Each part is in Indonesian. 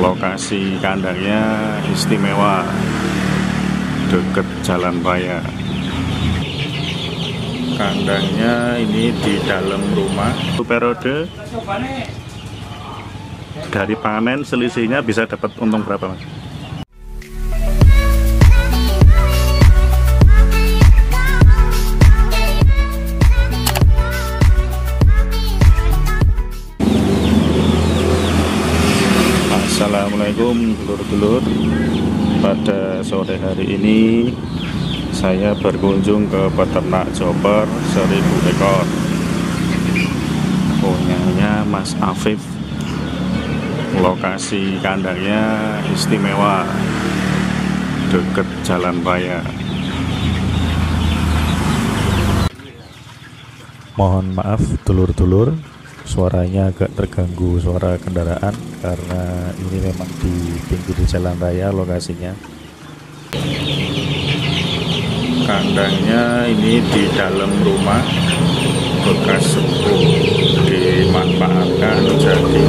Lokasi kandangnya istimewa, deket jalan raya. Kandangnya ini di dalam rumah. Periode dari panen selisihnya bisa dapat untung berapa, Mas? Assalamualaikum dulur-dulur. Pada sore hari ini saya berkunjung ke peternak chopper 1000 ekor punyanya Mas Afif. Lokasi kandangnya istimewa, deket jalan raya. Mohon maaf dulur-dulur, suaranya agak terganggu suara kendaraan karena ini memang di pinggir jalan raya lokasinya. Kandangnya ini di dalam rumah, bekas sepuh dimanfaatkan jadi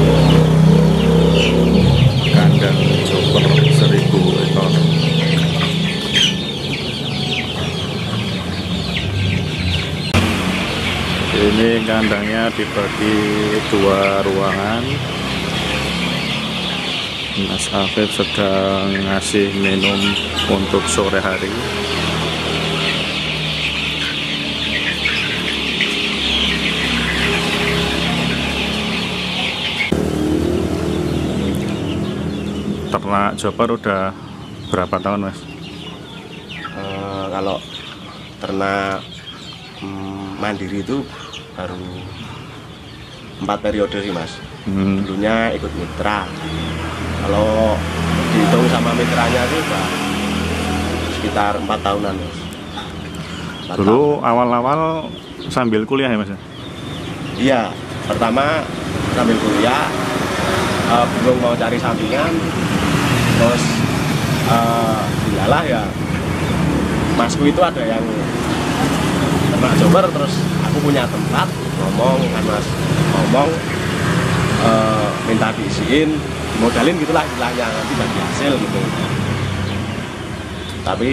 kandang chopper 1000 ekor. Ini kandangnya dibagi 2 ruangan. Mas Afif sedang ngasih minum untuk sore hari. Ternak chopper udah berapa tahun, Mas? Kalau ternak mandiri itu baru 4 periode sih, Mas. Dulunya ikut mitra. Kalau dihitung sama mitranya itu udah sekitar 4 tahunan, Mas. Dulu awal-awal sambil kuliah ya, Mas? Iya, pertama sambil kuliah, belum mau cari sampingan, terus iyalah ya, masku itu ada yang ternak chopper, terus aku punya tempat, ngomong kan Mas, minta diisiin, modalin gitulah istilahnya, nanti bagi hasil gitu. Tapi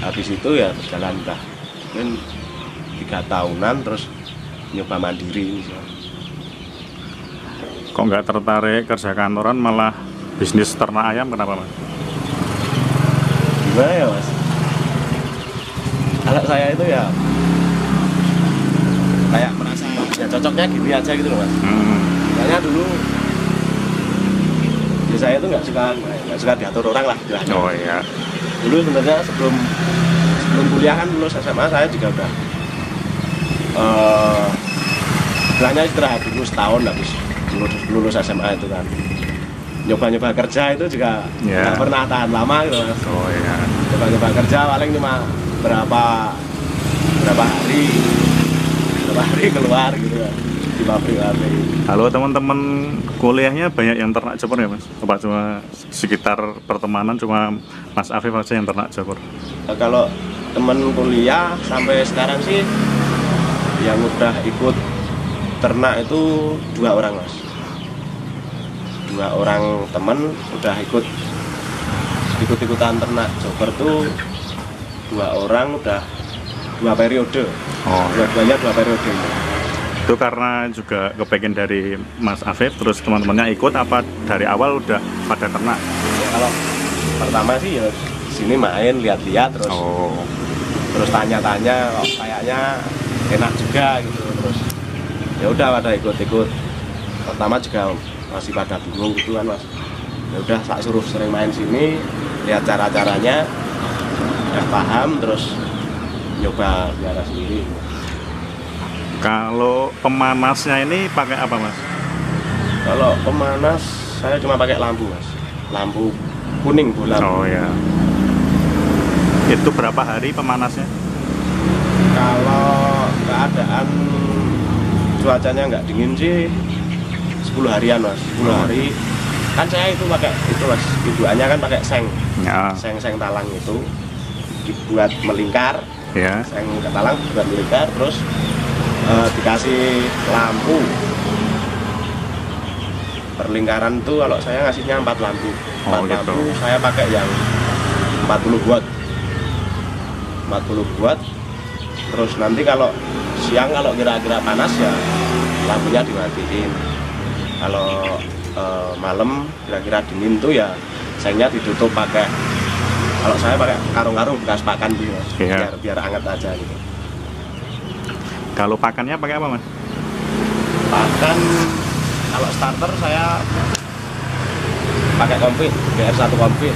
habis itu ya berjalan udah mungkin 3 tahunan, terus nyoba mandiri. Kok nggak tertarik kerja kantoran, malah bisnis ternak ayam, kenapa, Mas? Gimana ya, Mas? Kalau saya itu ya kayak merasa ya cocoknya gini aja gitu loh, Mas. Soalnya dulu ya saya itu nggak suka diatur orang lah istilahnya. Oh iya. Dulu sebenarnya sebelum kuliah kan, lulus SMA saya juga udah istilahnya istirahat dulu setahun habis lulus SMA itu kan. Nyoba-nyoba kerja itu juga nggak pernah tahan lama gitu, Mas. Oh iya. Nyoba-nyoba kerja paling cuma berapa hari keluar gitu ya, di pabrik. Halo teman-teman, kuliahnya banyak yang ternak chopper ya, Mas? Apa cuma sekitar pertemanan cuma Mas Afif aja yang ternak chopper? Kalau teman kuliah sampai sekarang sih yang udah ikut ternak itu 2 orang, Mas. 2 orang temen udah ikut-ikutan ternak chopper tuh 2 orang udah 2 periode. Oh, dua-duanya 2 periode. itu karena juga kepengen dari Mas Afif, terus teman-temannya ikut apa dari awal udah pada ternak? Ya, kalau pertama sih ya sini main lihat-lihat terus tanya-tanya, kok kayaknya enak juga gitu, terus ya udah pada ikut-ikut. Pertama juga masih pada bingung gitu kan, Mas. Ya udah tak suruh sering main sini, lihat cara-caranya, udah paham, terus nyoba biara sendiri. Kalau pemanasnya ini pakai apa, Mas? Kalau pemanas saya cuma pakai lampu, Mas. Lampu kuning bola. Oh ya. Itu berapa hari pemanasnya? Kalau keadaan cuacanya nggak dingin sih 10 harian, Mas. 10 hari. Kan saya itu pakai itu, Mas. Indukannya kan pakai seng. Ya. Seng talang itu dibuat melingkar. Ya. Seng talang buat melingkar, terus dikasih lampu per lingkaran tuh kalau saya ngasihnya 4 lampu. 4 gitu. lampu saya pakai yang 40 watt. 40 watt. Terus nanti kalau siang kalau kira-kira panas ya lampunya dimatiin. Kalau malam kira-kira dingin tuh ya sayangnya ditutup pakai, kalau saya pakai karung-karung bekas pakan gitu, Iya. biar hangat aja gitu. Kalau pakannya pakai apa Mas? Pakan kalau starter saya pakai Comfit, BR1 Comfit.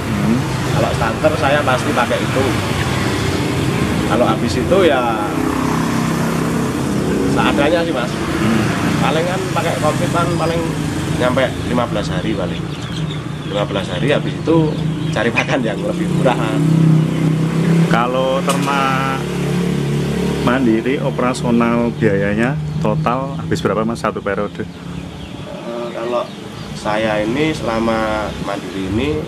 Kalau starter saya pasti pakai itu. Kalau habis itu ya seadanya sih Mas. Paling kan pakai Comfit kan paling nyampe 15 hari paling. 15 hari habis itu cari pakan yang lebih murah. Kalau ternak mandiri operasional biayanya total habis berapa Mas satu periode? Kalau saya ini selama mandiri ini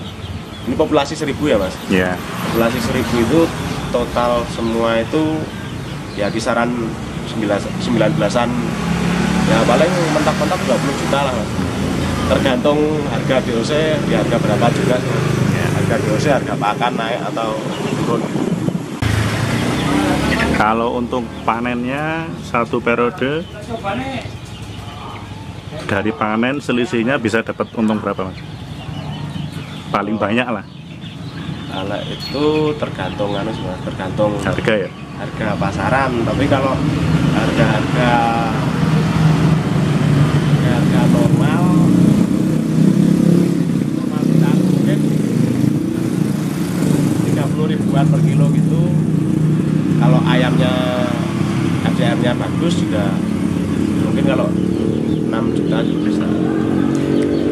populasi 1000 ya Mas. Ya. Populasi 1000 itu total semua itu ya kisaran 19-an, ya paling mentok-mentok 20 juta lah Mas. Tergantung harga DOC di harga berapa juga. Ya, harga DOC, harga pakan naik atau turun. Kalau untuk panennya satu periode dari panen selisihnya bisa dapat untung berapa Mas? Paling banyak lah Kalau itu tergantung anu sih Mas, tergantung harga ya. harga pasaran. Tapi kalau harga normal kita mungkin 30 ribuan per kilo gitu. Kalau ayamnya FCM-nya bagus juga mungkin kalau 6 juta juga bisa.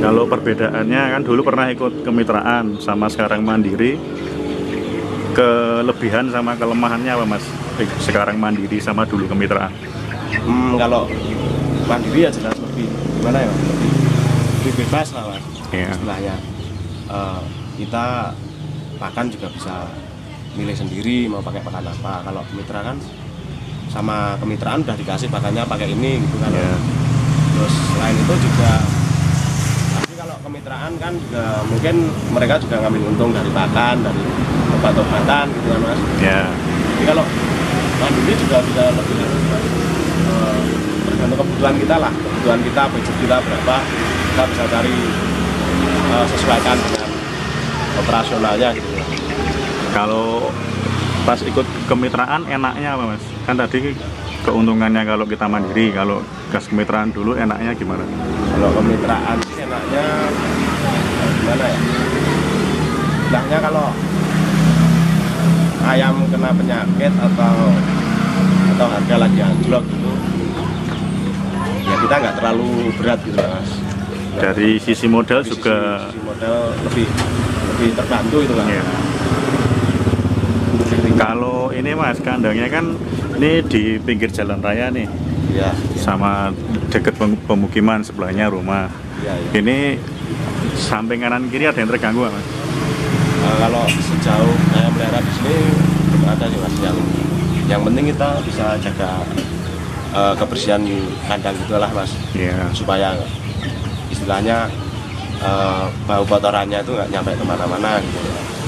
Kalau perbedaannya kan dulu pernah ikut kemitraan sama sekarang mandiri, kelebihan sama kelemahannya apa Mas? Sekarang mandiri sama dulu kemitraan. Kalau mandiri ya jelas lebih gimana ya, lebih bebas lah Mas. Iya. Istilahnya kita pakan juga bisa milih sendiri mau pakai pakan apa. Kalau kemitraan kan sama kemitraan udah dikasih pakannya pakai ini gitu kan. Iya. Terus selain itu juga tapi kalau kemitraan kan juga mungkin mereka juga ngambil untung dari pakan, dari obat-obatan gitu kan Mas. Ya. Jadi kalau mandiri juga bisa lebih tergantung kebutuhan kita lah, kebutuhan kita, budget kita berapa, kita bisa cari sesuaikan dengan operasionalnya gitu. Kalau pas ikut kemitraan enaknya apa Mas? Kan tadi keuntungannya kalau kita mandiri, kalau gas kemitraan dulu enaknya gimana? Kalau kemitraan sih enaknya gimana ya? Enaknya kalau ayam kena penyakit atau harga lagi anjlok gitu, ya kita nggak terlalu berat gitu Mas. Dari sisi modal Dari juga sisi modal lebih terbantu itu kan. ya. Kalau ini Mas, kandangnya kan ini di pinggir jalan raya nih, Iya. sama dekat pemukiman, sebelahnya rumah. Iya, iya. Ini samping kanan kiri ada yang terganggu nggak, Mas? Kalau sejauh saya melihara di sini belum ada sih Mas. Yang penting kita bisa jaga kebersihan kandang gitulah Mas. Iya. Supaya istilahnya bau kotorannya itu nggak nyampe kemana-mana gitu.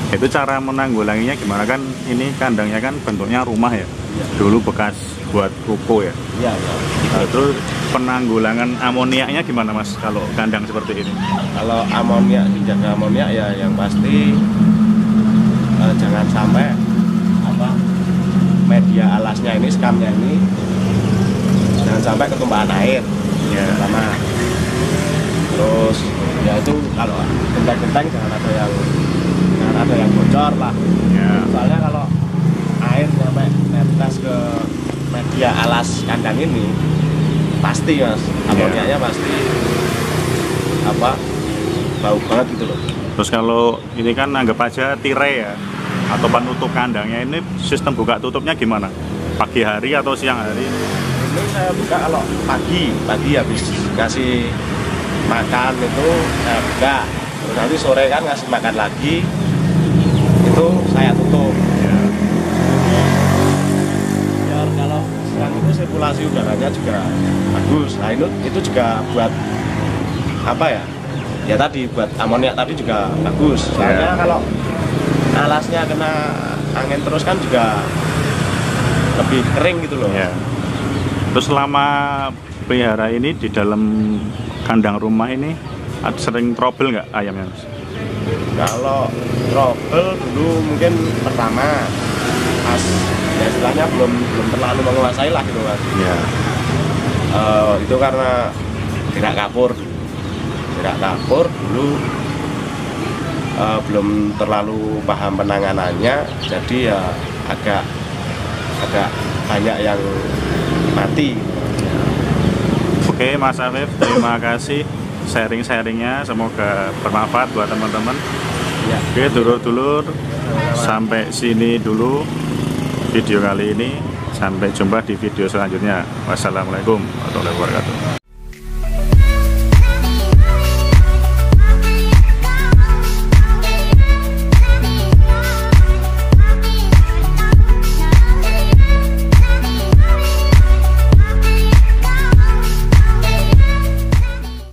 Itu cara menanggulanginya gimana, kan ini kandangnya kan bentuknya rumah ya, dulu bekas buat ruko ya. Iya, iya. Terus penanggulangan amoniaknya gimana Mas kalau kandang seperti ini? Kalau amoniak, dijaga amoniak ya yang pasti jangan sampai media alasnya ini, skamnya ini jangan sampai ketumpahan air Ya. pertama. Terus ya itu kalau genteng-genteng jangan ada yang bocor lah. Ya. Soalnya kalau air sampai netes ke media alas kandang ini pasti Mas, amoniaknya pasti bau banget gitu loh. Terus kalau ini kan anggap aja tirai ya, atau penutup kandangnya ini sistem buka tutupnya gimana? Pagi hari atau siang hari? Ini saya buka kalau pagi habis kasih makan itu saya buka. Terus nanti sore kan ngasih makan lagi, itu saya tutup. Ya. Biar kalau siang itu sirkulasi udaranya juga bagus. Nah itu juga buat ya tadi buat amoniak tadi juga bagus. Soalnya kalau alasnya kena angin terus kan juga lebih kering gitu loh. Ya. Terus selama pelihara ini di dalam kandang rumah ini sering trouble nggak ayamnya, Mas? Kalau trouble dulu mungkin pertama pas ya istilahnya belum terlalu menguasai lah gitu kan. Ya. Itu karena gerak kapur dulu belum terlalu paham penanganannya, jadi ya agak banyak yang mati. Oke Mas Afif, terima kasih sharing-sharingnya, semoga bermanfaat buat teman-teman. Ya. Oke dulur-dulur, sampai sini dulu video kali ini, sampai jumpa di video selanjutnya. Wassalamualaikum warahmatullahi wabarakatuh.